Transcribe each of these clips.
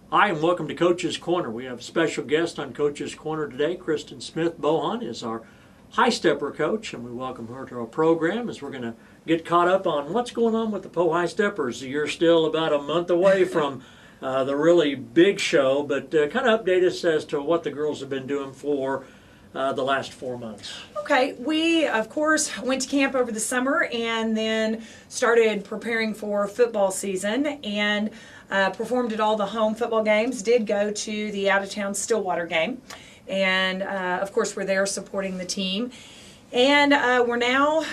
Hi, and welcome to Coach's Corner. We have a special guest on Coach's Corner today. Kristin Smith Bohan is our high stepper coach, and we welcome her to our program as we're going to get caught up on what's going on with the Poe High Steppers. You're still about a month away from the really big show, but kind of update us as to what the girls have been doing for the last 4 months. Okay, we of course went to camp over the summer and then started preparing for football season and performed at all the home football games, did go to the out-of-town Stillwater game, and of course we're there supporting the team. And we're now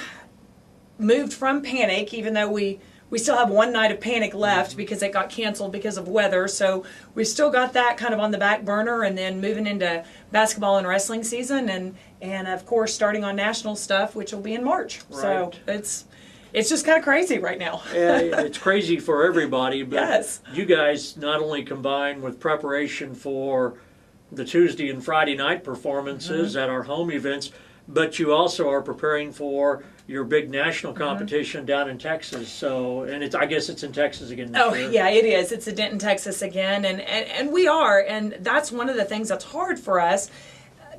moved from Panic, even though we still have one night of Panic left because it got canceled because of weather. So we still got that kind of on the back burner, and then moving into basketball and wrestling season, and of course starting on national stuff, which will be in March. Right. So it's just kind of crazy right now. Yeah, it's crazy for everybody, but yes. You guys not only combine with preparation for the Tuesday and Friday night performances at our home events, but you also are preparing for your big national competition down in Texas. So, and I guess it's in Texas again this year. Yeah, it is. It's in Denton, Texas again, and we are, and that's one of the things that's hard for us,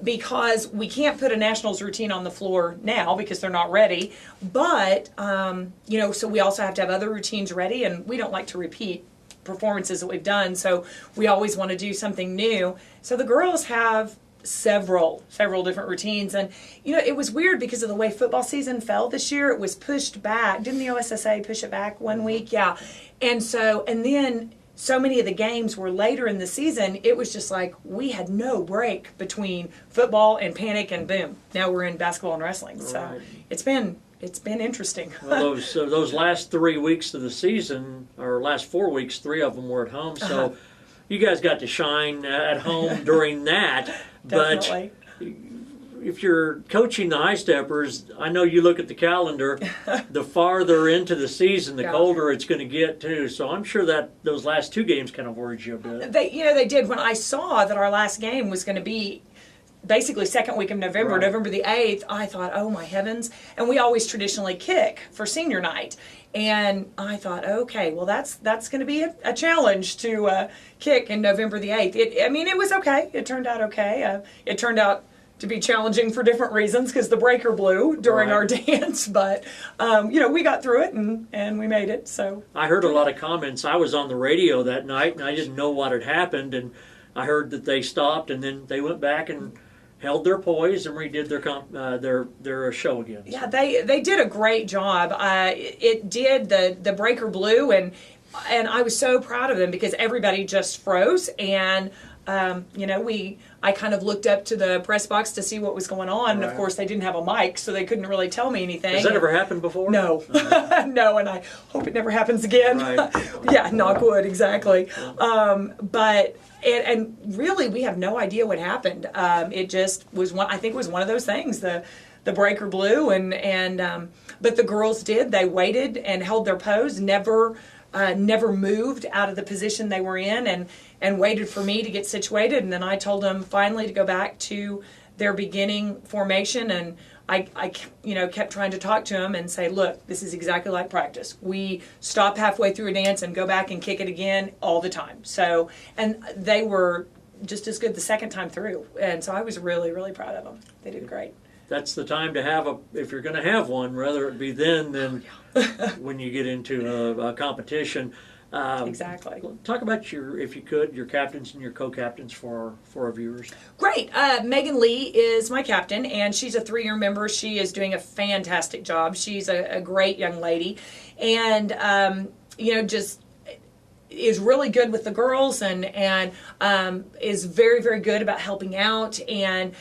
because we can't put a nationals routine on the floor now because they're not ready. But so we also have to have other routines ready, and we don't like to repeat performances that we've done. So we always want to do something new. So the girls have several different routines, and it was weird because of the way football season fell this year. It was pushed back. Didn't the OSSA push it back 1 week? Yeah. And then so many of the games were later in the season. It was just like we had no break between football and Panic, and boom, now we're in basketball and wrestling. So right. It's been interesting. Well, those last 3 weeks of the season, or last 4 weeks, 3 of them were at home. So you guys got to shine at home during that. Definitely. But if you're coaching the high steppers, I know you look at the calendar, the farther into the season, the colder it's going to get too. So I'm sure that those last 2 games kind of worried you a bit. They did. When I saw that our last game was going to be basically second week of November, right. November the 8th, I thought, oh my heavens. And we always traditionally kick for senior night. And I thought, okay, well that's going to be a challenge to kick in November the 8th. It was okay. It turned out okay. It turned out to be challenging for different reasons because the breaker blew during our dance, but we got through it and we made it. So I heard a lot of comments. I was on the radio that night and I didn't know what had happened, and I heard that they stopped and then they went back and held their poise and redid their show again. Yeah, they did a great job. It did the breaker blew, and I was so proud of them because everybody just froze, and I kind of looked up to the press box to see what was going on, and of course they didn't have a mic, so they couldn't really tell me anything. Has that ever happened before? No. No, and I hope it never happens again. Right. Yeah, knock wood, exactly. But really we have no idea what happened. It just was I think it was one of those things. The breaker blew, but the girls did. They waited and held their pose, never moved out of the position they were in, and waited for me to get situated. And then I told them finally to go back to their beginning formation, and I kept trying to talk to them and say, look, this is exactly like practice. We stop halfway through a dance and go back and kick it again all the time. So, and they were just as good the second time through, and so I was really, really proud of them. They did great. That's the time to have if you're going to have one, rather it be then than when you get into a competition. Exactly. Talk about if you could, your captains and your co-captains for our viewers. Great. Megan Lee is my captain, and she's a 3-year member. She is doing a fantastic job. She's a great young lady, and just is really good with the girls, and is very, very good about helping out, and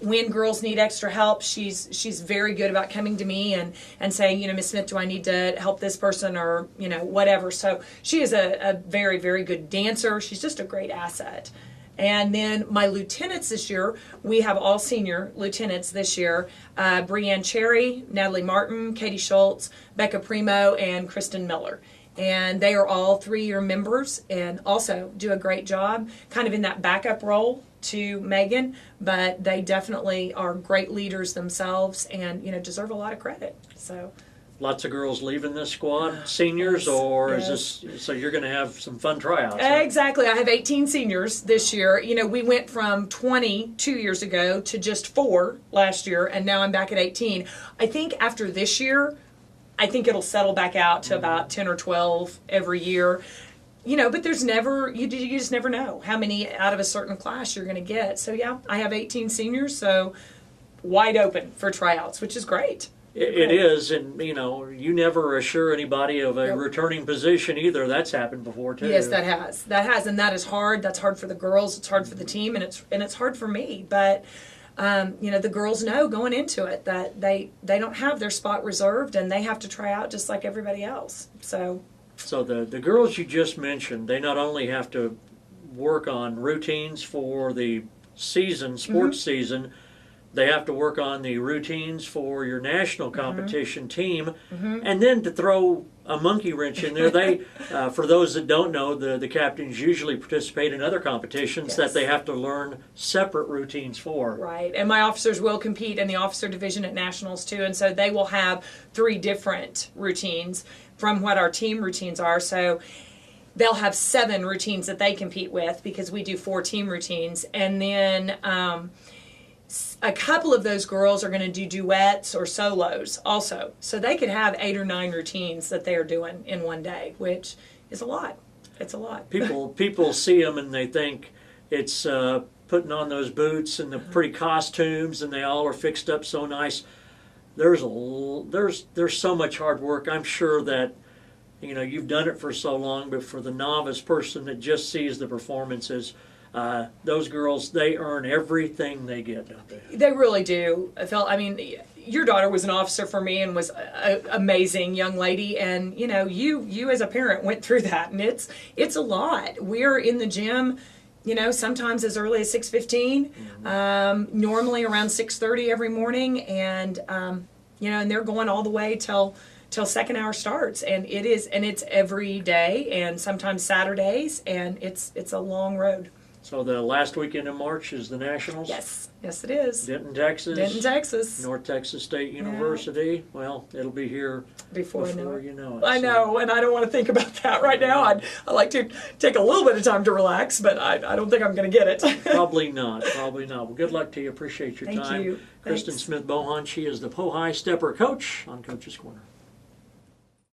when girls need extra help, she's very good about coming to me and saying, Miss Smith, do I need to help this person, or whatever. So she is a very, very good dancer. She's just a great asset. And then my lieutenants this year, we have all senior lieutenants this year. Breanne Cherry, Natalie Martin, Katie Schultz, Becca Primo, and Kristen Miller. And they are all 3-year members and also do a great job, kind of in that backup role to Megan, but they definitely are great leaders themselves and, deserve a lot of credit. So lots of girls leaving this squad, seniors, or is this, so you're going to have some fun tryouts? Huh? Exactly. I have 18 seniors this year. You know, we went from 20 2 years ago to just 4 last year, and now I'm back at 18. I think after this year, I think it'll settle back out to about 10 or 12 every year. You know, but there's never, you just never know how many out of a certain class you're going to get. So, yeah, I have 18 seniors, so wide open for tryouts, which is great. It is, and you know, you never assure anybody of a returning position either. That's happened before too. Yes, that has, and that is hard. That's hard for the girls. It's hard for the team, and it's hard for me. But you know, the girls know going into it that they don't have their spot reserved, and they have to try out just like everybody else. So the girls you just mentioned, they not only have to work on routines for the season, sports season. They have to work on the routines for your national competition team, and then to throw a monkey wrench in there. They, for those that don't know, the captains usually participate in other competitions that they have to learn separate routines for. Right, and my officers will compete in the officer division at nationals too, and so they will have 3 different routines from what our team routines are. So they'll have 7 routines that they compete with because we do 4 team routines, and then a couple of those girls are going to do duets or solos also. So they could have 8 or 9 routines that they are doing in one day, which is a lot. It's a lot. People see them and they think it's putting on those boots and the pretty costumes, and they all are fixed up so nice. There's so much hard work. I'm sure that, you know, you've done it for so long, but for the novice person that just sees the performances, those girls, they earn everything they get, don't they? They really do, Phil. I mean, your daughter was an officer for me and was an amazing young lady, and you know, you as a parent went through that, and it's a lot. We're in the gym, you know, sometimes as early as 6:15, normally around 6:30 every morning, and you know, and they're going all the way till second hour starts, and it's every day, and sometimes Saturdays, and it's a long road. So the last weekend in March is the Nationals? Yes, it is. Denton, Texas. North Texas State University. Yeah. Well, it'll be here before you know it. I know, and I don't want to think about that right now. I'd like to take a little bit of time to relax, but I don't think I'm going to get it. Probably not. Well, good luck to you. Appreciate your time. Thank you. Kristin Smith Bohan, she is the High Stepper coach on Coach's Corner.